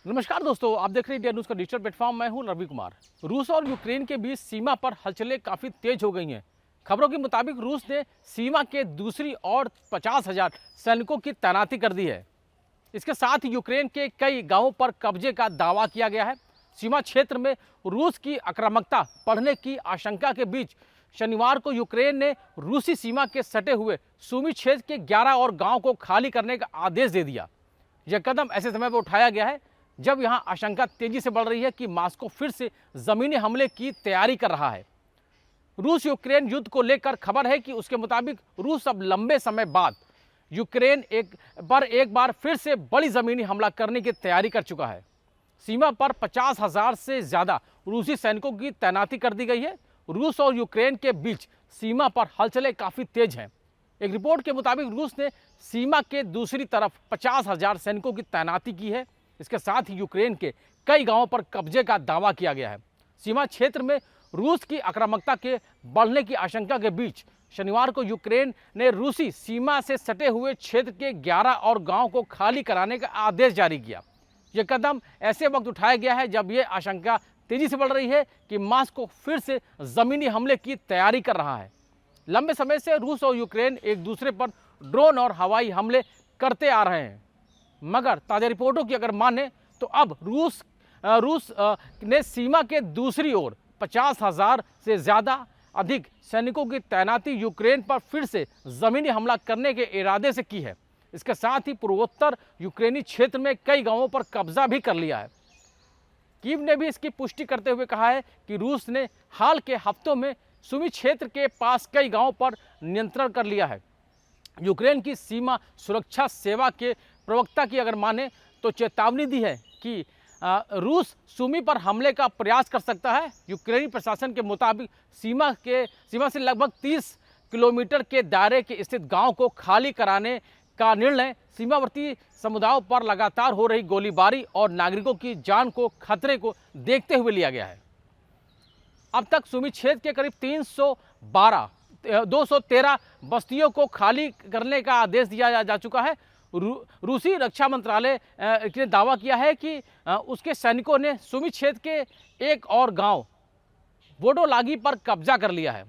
नमस्कार दोस्तों, आप देख रहे हैं इंडिया न्यूज़ का डिजिटल प्लेटफॉर्म। मैं हूं रवि कुमार। रूस और यूक्रेन के बीच सीमा पर हलचलें काफ़ी तेज हो गई हैं। खबरों के मुताबिक रूस ने सीमा के दूसरी ओर 50,000 सैनिकों की तैनाती कर दी है। इसके साथ ही यूक्रेन के कई गांवों पर कब्जे का दावा किया गया है। सीमा क्षेत्र में रूस की आक्रामकता बढ़ने की आशंका के बीच शनिवार को यूक्रेन ने रूसी सीमा के सटे हुए सूमी क्षेत्र के 11 और गाँव को खाली करने का आदेश दे दिया। यह कदम ऐसे समय पर उठाया गया है जब यहां आशंका तेजी से बढ़ रही है कि मॉस्को फिर से जमीनी हमले की तैयारी कर रहा है। रूस यूक्रेन युद्ध को लेकर खबर है कि उसके मुताबिक रूस अब लंबे समय बाद यूक्रेन एक बार फिर से बड़ी जमीनी हमला करने की तैयारी कर चुका है। सीमा पर 50,000 से ज्यादा रूसी सैनिकों की तैनाती कर दी गई है। रूस और यूक्रेन के बीच सीमा पर हलचलें काफी तेज हैं। एक रिपोर्ट के मुताबिक रूस ने सीमा के दूसरी तरफ 50,000 सैनिकों की तैनाती की है। इसके साथ ही यूक्रेन के कई गांवों पर कब्जे का दावा किया गया है। सीमा क्षेत्र में रूस की आक्रामकता के बढ़ने की आशंका के बीच शनिवार को यूक्रेन ने रूसी सीमा से सटे हुए क्षेत्र के 11 और गांव को खाली कराने का आदेश जारी किया। यह कदम ऐसे वक्त उठाया गया है जब यह आशंका तेजी से बढ़ रही है कि मॉस्को फिर से जमीनी हमले की तैयारी कर रहा है। लंबे समय से रूस और यूक्रेन एक दूसरे पर ड्रोन और हवाई हमले करते आ रहे हैं, मगर ताज़ा रिपोर्टों की अगर माने तो अब रूस ने सीमा के दूसरी ओर 50,000 से ज़्यादा अधिक सैनिकों की तैनाती यूक्रेन पर फिर से ज़मीनी हमला करने के इरादे से की है। इसके साथ ही पूर्वोत्तर यूक्रेनी क्षेत्र में कई गांवों पर कब्जा भी कर लिया है। कीव ने भी इसकी पुष्टि करते हुए कहा है कि रूस ने हाल के हफ्तों में सुमी क्षेत्र के पास कई गांवों पर नियंत्रण कर लिया है। यूक्रेन की सीमा सुरक्षा सेवा के प्रवक्ता की अगर माने तो चेतावनी दी है कि रूस सुमी पर हमले का प्रयास कर सकता है। यूक्रेनी प्रशासन के मुताबिक सीमा से लगभग 30 किलोमीटर के दायरे के स्थित गांव को खाली कराने का निर्णय सीमावर्ती समुदायों पर लगातार हो रही गोलीबारी और नागरिकों की जान को खतरे को देखते हुए लिया गया है। अब तक सुमी क्षेत्र के करीब 213 बस्तियों को खाली करने का आदेश दिया जा चुका है। रूसी रक्षा मंत्रालय ने दावा किया है कि उसके सैनिकों ने सुमी क्षेत्र के एक और गांव वोडोलागी पर कब्जा कर लिया है।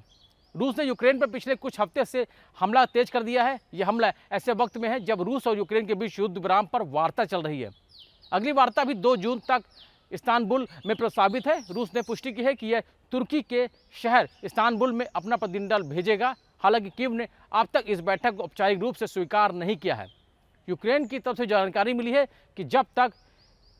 रूस ने यूक्रेन पर पिछले कुछ हफ्ते से हमला तेज कर दिया है। यह हमला ऐसे वक्त में है जब रूस और यूक्रेन के बीच युद्ध विराम पर वार्ता चल रही है। अगली वार्ता भी 2 जून तक इस्तांबुल में प्रस्तावित है। रूस ने पुष्टि की है कि यह तुर्की के शहर इस्तांबुल में अपना प्रतिनिधिमंडल भेजेगा। हालांकि कीव ने अब तक इस बैठक को औपचारिक रूप से स्वीकार नहीं किया है। यूक्रेन की तरफ से जानकारी मिली है कि जब तक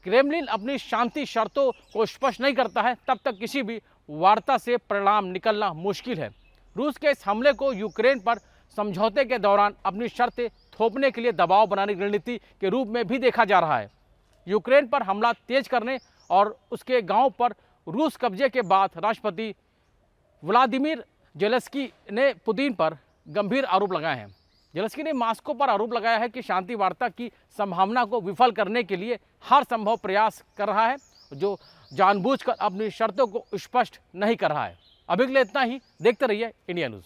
क्रेमलिन अपनी शांति शर्तों को स्पष्ट नहीं करता है तब तक किसी भी वार्ता से परिणाम निकलना मुश्किल है। रूस के इस हमले को यूक्रेन पर समझौते के दौरान अपनी शर्तें थोपने के लिए दबाव बनाने की रणनीति के रूप में भी देखा जा रहा है। यूक्रेन पर हमला तेज करने और उसके गांव पर रूस कब्जे के बाद राष्ट्रपति व्लादिमीर जेलेंस्की ने पुतिन पर गंभीर आरोप लगाए हैं। जेलेंस्की ने मॉस्को पर आरोप लगाया है कि शांति वार्ता की संभावना को विफल करने के लिए हर संभव प्रयास कर रहा है, जो जानबूझकर अपनी शर्तों को स्पष्ट नहीं कर रहा है। अभी के लिए इतना ही। देखते रहिए इंडिया न्यूज़।